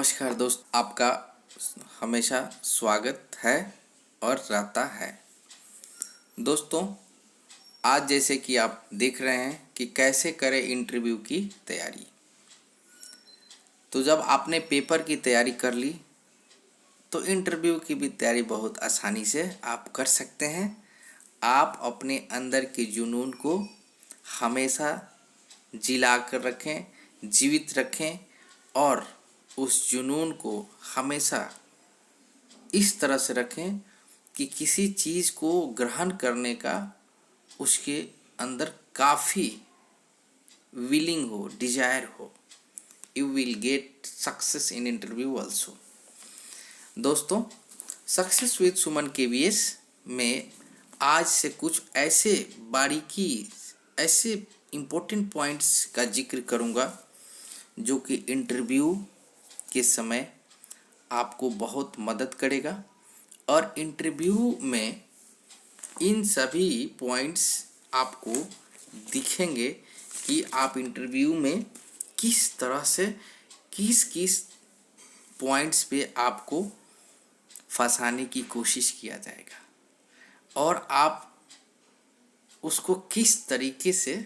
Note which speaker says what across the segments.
Speaker 1: नमस्कार दोस्त, आपका हमेशा स्वागत है और रहता है। दोस्तों, आज जैसे कि आप देख रहे हैं कि कैसे करें इंटरव्यू की तैयारी। तो जब आपने पेपर की तैयारी कर ली तो इंटरव्यू की भी तैयारी बहुत आसानी से आप कर सकते हैं। आप अपने अंदर के जुनून को हमेशा जिला कर रखें, जीवित रखें और उस जुनून को हमेशा इस तरह से रखें कि किसी चीज़ को ग्रहण करने का उसके अंदर काफ़ी विलिंग हो, डिजायर हो। You will get success in interview also. दोस्तों, सक्सेस विद सुमन KVS में आज से कुछ ऐसे बारीकी, ऐसे इम्पोर्टेंट पॉइंट्स का जिक्र करूँगा जो कि इंटरव्यू के समय आपको बहुत मदद करेगा। और इंटरव्यू में इन सभी पॉइंट्स आपको दिखेंगे कि आप इंटरव्यू में किस तरह से किस पॉइंट्स पे आपको फंसाने की कोशिश किया जाएगा और आप उसको किस तरीके से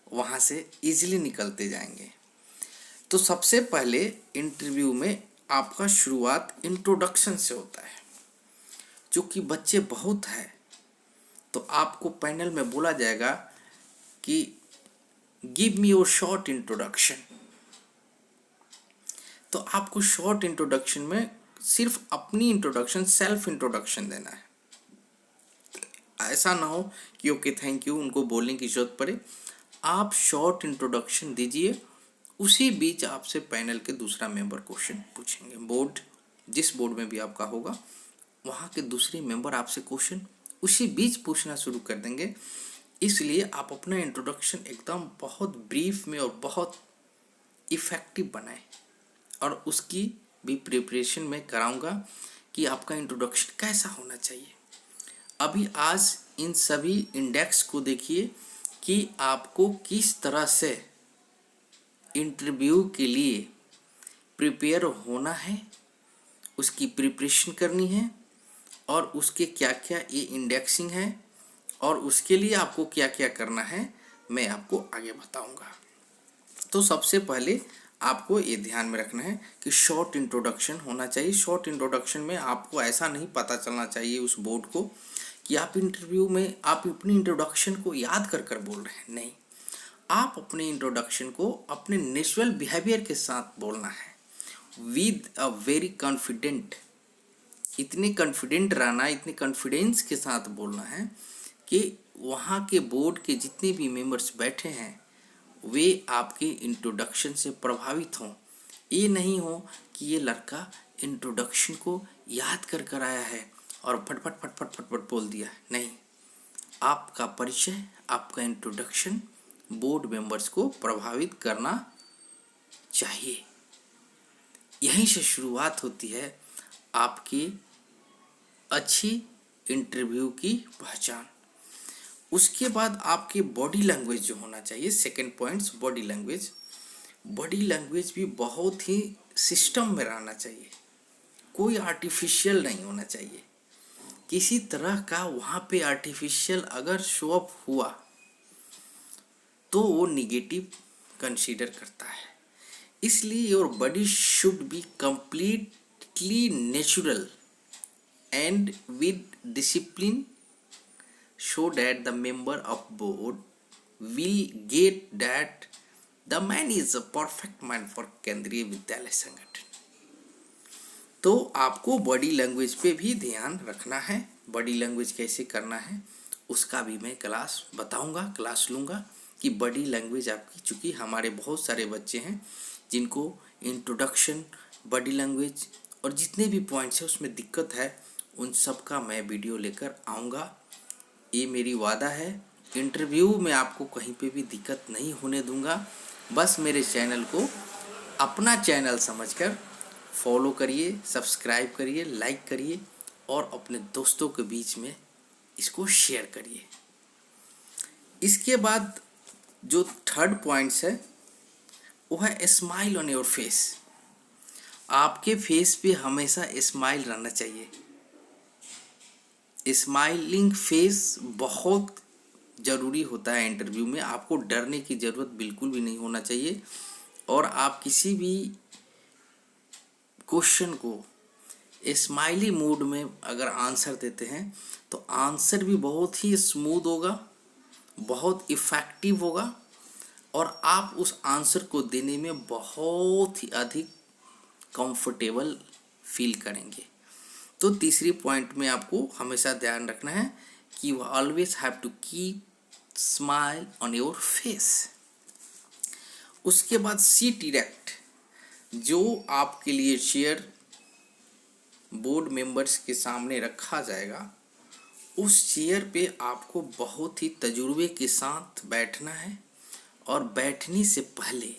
Speaker 1: वहाँ से इजीली निकलते जाएंगे। तो सबसे पहले इंटरव्यू में आपका शुरुआत इंट्रोडक्शन से होता है। जो कि बच्चे बहुत हैं तो आपको पैनल में बोला जाएगा कि give me your short introduction. तो आपको शॉर्ट इंट्रोडक्शन में सिर्फ अपनी इंट्रोडक्शन, सेल्फ इंट्रोडक्शन देना है। ऐसा ना हो कि ओके थैंक यू उनको बोलने की जरूरत पड़े। आप शॉर्ट इंट्रोडक्शन दीजिए, उसी बीच आपसे पैनल के दूसरा मेंबर क्वेश्चन पूछेंगे। जिस बोर्ड में भी आपका होगा वहाँ के दूसरे मेंबर आपसे क्वेश्चन उसी बीच पूछना शुरू कर देंगे। इसलिए आप अपना इंट्रोडक्शन एकदम बहुत ब्रीफ में और बहुत इफ़ेक्टिव बनाएं। और उसकी भी प्रिपरेशन मैं कराऊंगा कि आपका इंट्रोडक्शन कैसा होना चाहिए। अभी आज इन सभी इंडेक्स को देखिए कि आपको किस तरह से इंटरव्यू के लिए प्रिपेयर होना है, उसकी प्रिपरेशन करनी है और उसके क्या क्या ये इंडेक्सिंग है और उसके लिए आपको क्या क्या करना है मैं आपको आगे बताऊंगा। तो सबसे पहले आपको ये ध्यान में रखना है कि शॉर्ट इंट्रोडक्शन होना चाहिए। शॉर्ट इंट्रोडक्शन में आपको ऐसा नहीं पता चलना चाहिए उस बोर्ड को कि आप इंटरव्यू में आप अपनी इंट्रोडक्शन को याद कर कर बोल रहे हैं। नहीं, आप अपने इंट्रोडक्शन को अपने नेचुरल बिहेवियर के साथ बोलना है विद अ वेरी कॉन्फिडेंट। इतने कॉन्फिडेंट रहना, इतने कॉन्फिडेंस के साथ बोलना है कि वहाँ के बोर्ड के जितने भी मेंबर्स बैठे हैं वे आपके इंट्रोडक्शन से प्रभावित हों। ये नहीं हो कि ये लड़का इंट्रोडक्शन को याद कर कर आया है और फटफट फटफट फटफट बोल दिया। नहीं, आपका परिचय, आपका इंट्रोडक्शन बोर्ड मेंबर्स को प्रभावित करना चाहिए। यहीं से शुरुआत होती है आपकी अच्छी इंटरव्यू की पहचान। उसके बाद आपके बॉडी लैंग्वेज जो होना चाहिए, second points body language. Body language भी बहुत ही सिस्टम में रहना चाहिए, कोई आर्टिफिशियल नहीं होना चाहिए। किसी तरह का वहाँ पे आर्टिफिशियल अगर शो अप हुआ तो वो निगेटिव कंसीडर करता है। इसलिए your body should be completely natural and with discipline so that the member of board will get that the man is a perfect man for केंद्रीय विद्यालय संगठन। तो आपको बॉडी लैंग्वेज पे भी ध्यान रखना है। बॉडी लैंग्वेज कैसे करना है उसका भी मैं क्लास बताऊंगा, क्लास लूँगा कि बॉडी लैंग्वेज आपकी, चूँकि हमारे बहुत सारे बच्चे हैं जिनको इंट्रोडक्शन, बॉडी लैंग्वेज और जितने भी पॉइंट्स हैं उसमें दिक्कत है, उन सब का मैं वीडियो लेकर आऊँगा। ये मेरी वादा है। इंटरव्यू में आपको कहीं पे भी दिक्कत नहीं होने दूंगा। बस मेरे चैनल को अपना चैनल समझकर फॉलो करिए, सब्सक्राइब करिए, लाइक करिए और अपने दोस्तों के बीच में इसको शेयर करिए। इसके बाद जो थर्ड पॉइंट्स है वो है स्माइल ऑन योर फेस। आपके फेस पे हमेशा स्माइल रहना चाहिए। स्माइलिंग फेस बहुत ज़रूरी होता है इंटरव्यू में। आपको डरने की ज़रूरत बिल्कुल भी नहीं होना चाहिए, और आप किसी भी क्वेश्चन को स्माइली मूड में अगर आंसर देते हैं तो आंसर भी बहुत ही स्मूथ होगा, बहुत इफ़ेक्टिव होगा, और आप उस आंसर को देने में बहुत ही अधिक कंफर्टेबल फील करेंगे। तो तीसरी पॉइंट में आपको हमेशा ध्यान रखना है कि you always have to keep smile on your face. उसके बाद सीट इरेक्ट, जो आपके लिए चेयर बोर्ड मेंबर्स के सामने रखा जाएगा, उस चेयर पे आपको बहुत ही तजुर्बे के साथ बैठना है, और बैठने से पहले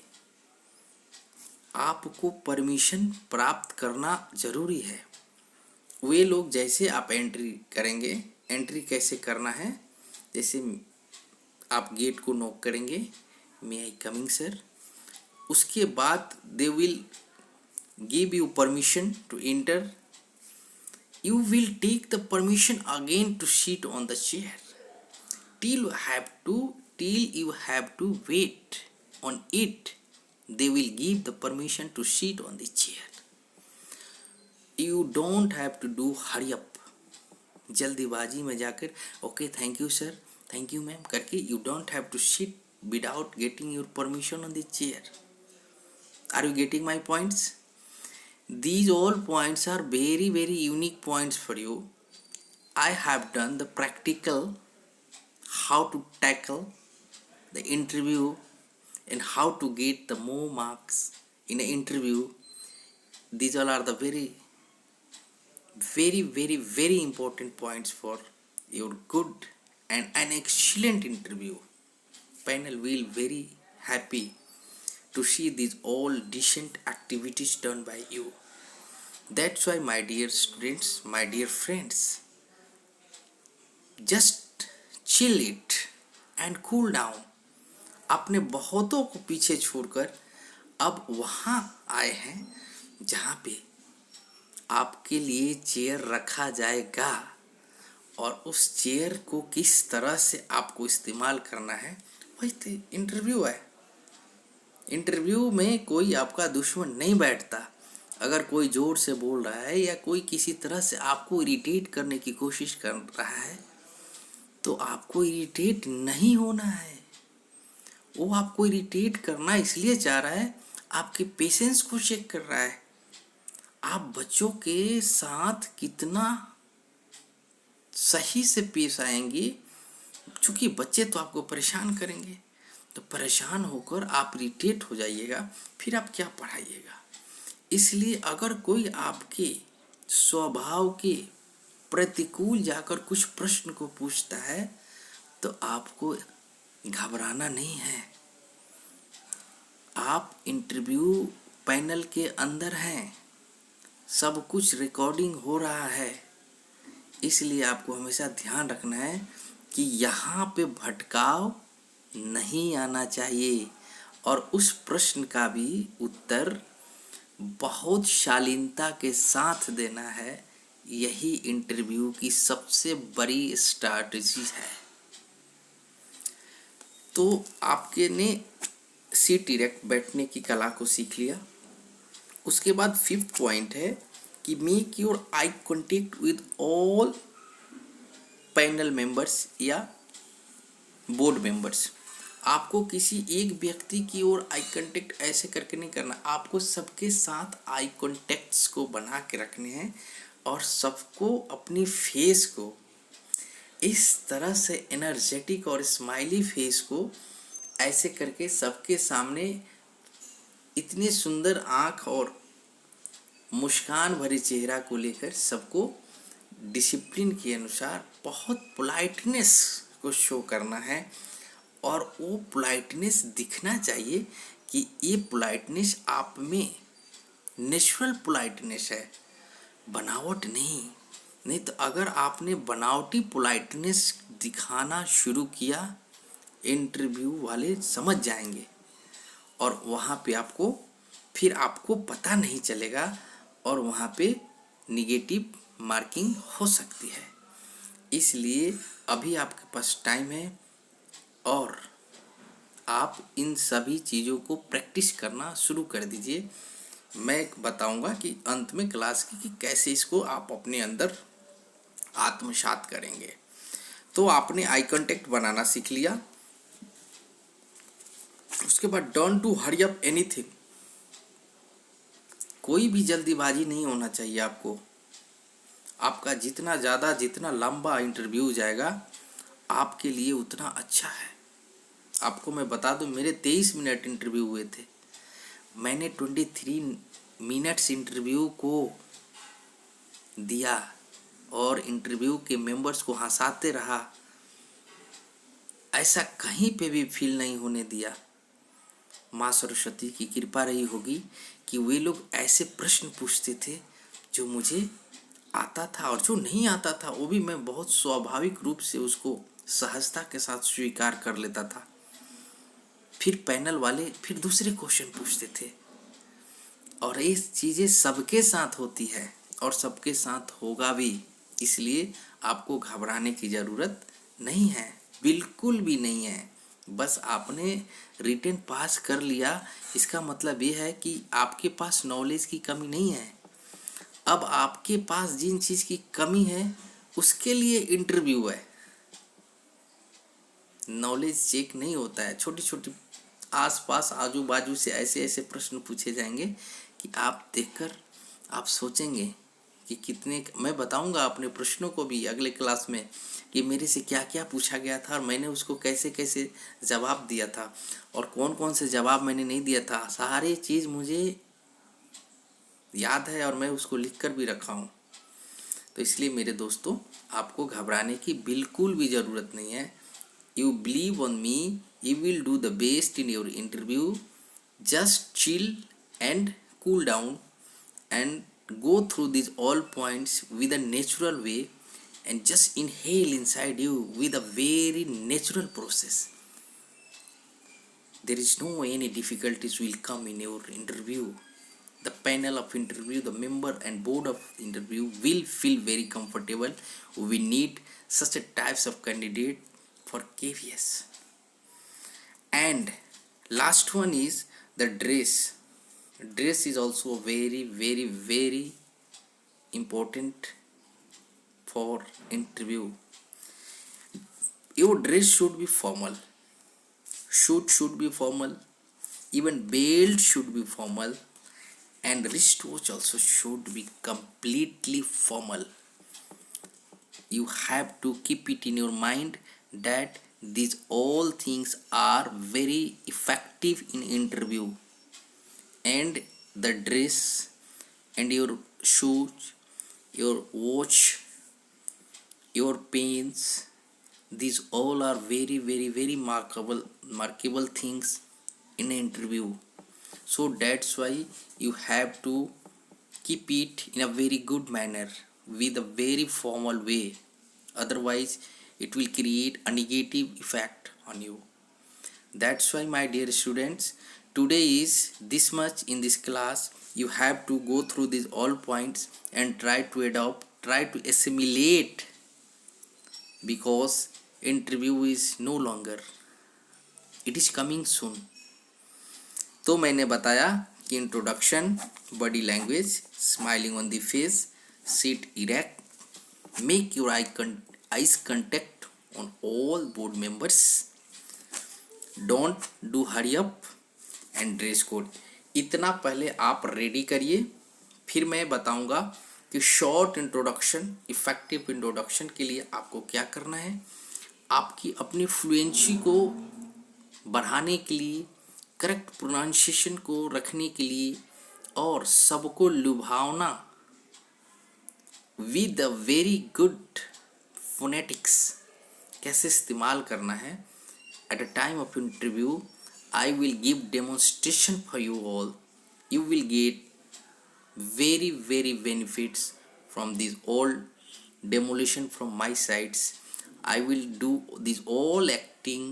Speaker 1: आपको परमिशन प्राप्त करना ज़रूरी है। वे लोग जैसे आप एंट्री करेंगे, एंट्री कैसे करना है, जैसे आप गेट को नॉक करेंगे, मे आई कमिंग सर, उसके बाद they will give you permission to enter. You will take the permission again to sit on the chair till you have to wait on it. They will give the permission to sit on the chair. You don't have to do hurry up. जल्दीबाजी में जाकर okay thank you sir, thank you ma'am करके you don't have to sit without getting your permission on the chair. Are you getting my points? These all points are very very unique points for you. I have done the practical how to tackle the interview and how to get the more marks in an interview. These all are the very very important points for your good and an excellent interview. Panel will very happy to see these all decent activities done by you. That's why my dear students, my dear friends, just chill it and cool down. अपने बहुतों को पीछे छोड़कर अब वहाँ आए हैं जहाँ पे आपके लिए चेयर रखा जाएगा, और उस चेयर को किस तरह से आपको इस्तेमाल करना है, वही तो इंटरव्यू है। इंटरव्यू में कोई आपका दुश्मन नहीं बैठता। अगर कोई ज़ोर से बोल रहा है या कोई किसी तरह से आपको इरिटेट करने की कोशिश कर रहा है, तो आपको इरिटेट नहीं होना है। वो आपको इरिटेट करना इसलिए चाह रहा है, आपके पेशेंस को चेक कर रहा है, आप बच्चों के साथ कितना सही से पेश आएंगे। चूँकि बच्चे तो आपको परेशान करेंगे, तो परेशान होकर आप इरिटेट हो जाइएगा, फिर आप क्या पढ़ाइएगा। इसलिए अगर कोई आपके स्वभाव के प्रतिकूल जाकर कुछ प्रश्न को पूछता है, तो आपको घबराना नहीं है। आप इंटरव्यू पैनल के अंदर हैं, सब कुछ रिकॉर्डिंग हो रहा है, इसलिए आपको हमेशा ध्यान रखना है कि यहाँ पे भटकाव नहीं आना चाहिए, और उस प्रश्न का भी उत्तर बहुत शालीनता के साथ देना है। यही इंटरव्यू की सबसे बड़ी स्ट्रैटेजी है। तो आपके ने सीट इरेक्ट बैठने की कला को सीख लिया। उसके बाद 5th पॉइंट है कि make your eye contact with all panel members या बोर्ड मेंबर्स। आपको किसी एक व्यक्ति की ओर आई कांटेक्ट ऐसे करके नहीं करना, आपको सबके साथ आई कांटेक्ट्स को बना के रखने हैं, और सबको अपनी फेस को इस तरह से एनर्जेटिक और स्माइली फेस को ऐसे करके सबके सामने इतनी सुंदर आँख और मुस्कान भरे चेहरा को लेकर सबको डिसिप्लिन के अनुसार बहुत पोलाइटनेस को शो करना है, और वो पोलाइटनेस दिखना चाहिए कि ये पोलाइटनेस आप में नेचुरल पोलाइटनेस है, बनावट नहीं तो अगर आपने बनावटी पोलाइटनेस दिखाना शुरू किया, इंटरव्यू वाले समझ जाएंगे और वहाँ पे आपको फिर आपको पता नहीं चलेगा और वहाँ पे निगेटिव मार्किंग हो सकती है। इसलिए अभी आपके पास टाइम है और आप इन सभी चीज़ों को प्रैक्टिस करना शुरू कर दीजिए। मैं बताऊंगा कि अंत में क्लास की कि कैसे इसको आप अपने अंदर आत्मसात करेंगे। तो आपने आई कांटेक्ट बनाना सीख लिया। उसके बाद don't do hurry up anything. कोई भी जल्दीबाजी नहीं होना चाहिए आपको। आपका जितना ज़्यादा जितना लंबा इंटरव्यू जाएगा आपके लिए उतना अच्छा है। आपको मैं बता दूं, मेरे 23 मिनट इंटरव्यू हुए थे। मैंने 23 मिनट्स इंटरव्यू को दिया और इंटरव्यू के मेंबर्स को हंसाते रहा। ऐसा कहीं पे भी फील नहीं होने दिया। माँ सरस्वती की कृपा रही होगी कि वे लोग ऐसे प्रश्न पूछते थे जो मुझे आता था और जो नहीं आता था वो भी मैं बहुत स्वाभाविक रूप से उसको सहजता के साथ स्वीकार कर लेता था। फिर पैनल वाले फिर दूसरे क्वेश्चन पूछते थे और ये चीज़ें सबके साथ होती है और सबके साथ होगा भी। इसलिए आपको घबराने की ज़रूरत नहीं है, बिल्कुल भी नहीं है। बस आपने रिटन पास कर लिया, इसका मतलब ये है कि आपके पास नॉलेज की कमी नहीं है। अब आपके पास जिन चीज़ की कमी है उसके लिए इंटरव्यू है। नॉलेज चेक नहीं होता है। छोटी छोटी आसपास आजू बाजू से ऐसे ऐसे प्रश्न पूछे जाएंगे कि आप देखकर आप सोचेंगे कि कितने। मैं बताऊंगा अपने प्रश्नों को भी अगले क्लास में कि मेरे से क्या क्या पूछा गया था और मैंने उसको कैसे कैसे जवाब दिया था और कौन कौन से जवाब मैंने नहीं दिया था। सारी चीज़ मुझे याद है और मैं उसको लिख कर भी रखा हूँ। तो इसलिए मेरे दोस्तों, आपको घबराने की बिल्कुल भी ज़रूरत नहीं है। You believe on me, you will do the best in your interview. Just chill and cool down and go through these all points with a natural way and just inhale inside you with a very natural process. There is no any difficulties will come in your interview. The panel of interview, the member and board of interview will feel very comfortable. We need such a types of candidate for KVS. And last one is the dress. Dress is also very very very important for interview. Your dress should be formal. Suit should be formal. Even belt should be formal. And wristwatch also should be completely formal. You have to keep it in your mind that these all things are very effective in interview. And the dress and your shoes, your watch, your pens, these all are very very very markable things in an interview. So that's why you have to keep it in a very good manner with a very formal way. Otherwise it will create a negative effect on you. That's why my dear students, today is this much in this class. You have to go through these all points and try to adopt, try to assimilate, because interview is no longer, it is coming soon. तो मैंने बताया कि introduction, body language, smiling on the face, sit erect, make your eyes contact on all board members, don't do hurry up and dress code. इतना पहले आप ready करिए, फिर मैं बताऊंगा कि शॉर्ट इंट्रोडक्शन, इफेक्टिव इंट्रोडक्शन के लिए आपको क्या करना है। आपकी अपनी फ्लुएंसी को बढ़ाने के लिए, करेक्ट प्रोनाउंसिएशन को रखने के लिए और सबको लुभावना with a very good phonetics कैसे इस्तेमाल करना है। At a time of interview I will give demonstration for you all. You will get very very benefits from this all demolition from my sides. I will do these all acting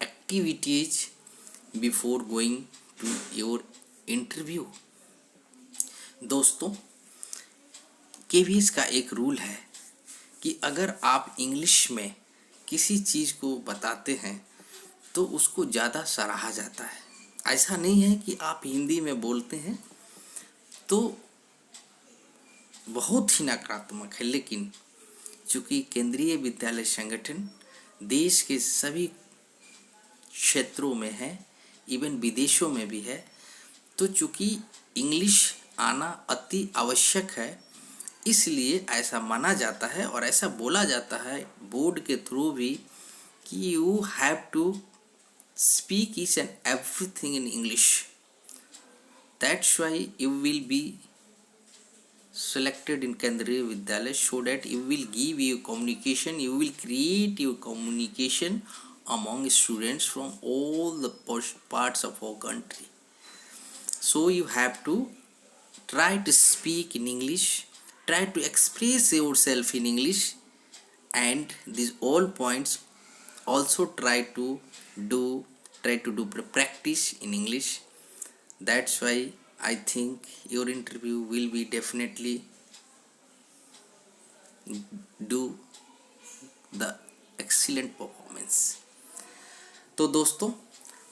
Speaker 1: activities before going to your interview. दोस्तों, KVS का एक rule है कि अगर आप English में किसी चीज़ को बताते हैं तो उसको ज़्यादा सराहा जाता है। ऐसा नहीं है कि आप हिंदी में बोलते हैं तो बहुत ही नकारात्मक है, लेकिन चूँकि केंद्रीय विद्यालय संगठन देश के सभी क्षेत्रों में है, इवन विदेशों में भी है, तो चूँकि इंग्लिश आना अति आवश्यक है, इसलिए ऐसा माना जाता है और ऐसा बोला जाता है बोर्ड के थ्रू भी कि you have to speak each and everything in English. That's why you will be selected in Kendriya Vidyalaya, so that you will give your communication, you will create your communication among students from all the parts of our country. So you have to try to speak in English, try to express yourself in English, and these all points also try to do practice in English. That's why I think your interview will be definitely do the excellent performance. तो दोस्तों,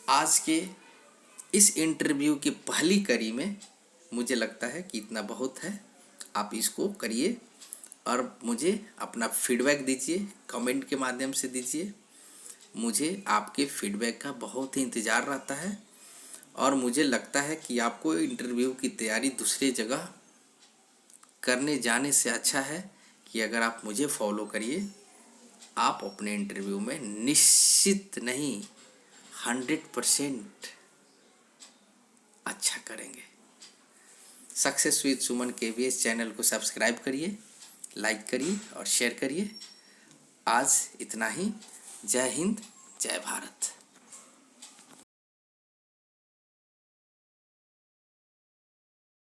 Speaker 1: आज के इस interview की पहली कड़ी में मुझे लगता है कि इतना बहुत है। आप इसको करिए और मुझे अपना फीडबैक दीजिए, कमेंट के माध्यम से दीजिए। मुझे आपके फीडबैक का बहुत ही इंतज़ार रहता है और मुझे लगता है कि आपको इंटरव्यू की तैयारी दूसरे जगह करने जाने से अच्छा है कि अगर आप मुझे फॉलो करिए, आप अपने इंटरव्यू में निश्चित नहीं 100% अच्छा करेंगे। Success with Suman KVS channel को सब्सक्राइब करिए, लाइक करिए और शेयर करिए। आज इतना ही। जय हिंद, जय भारत।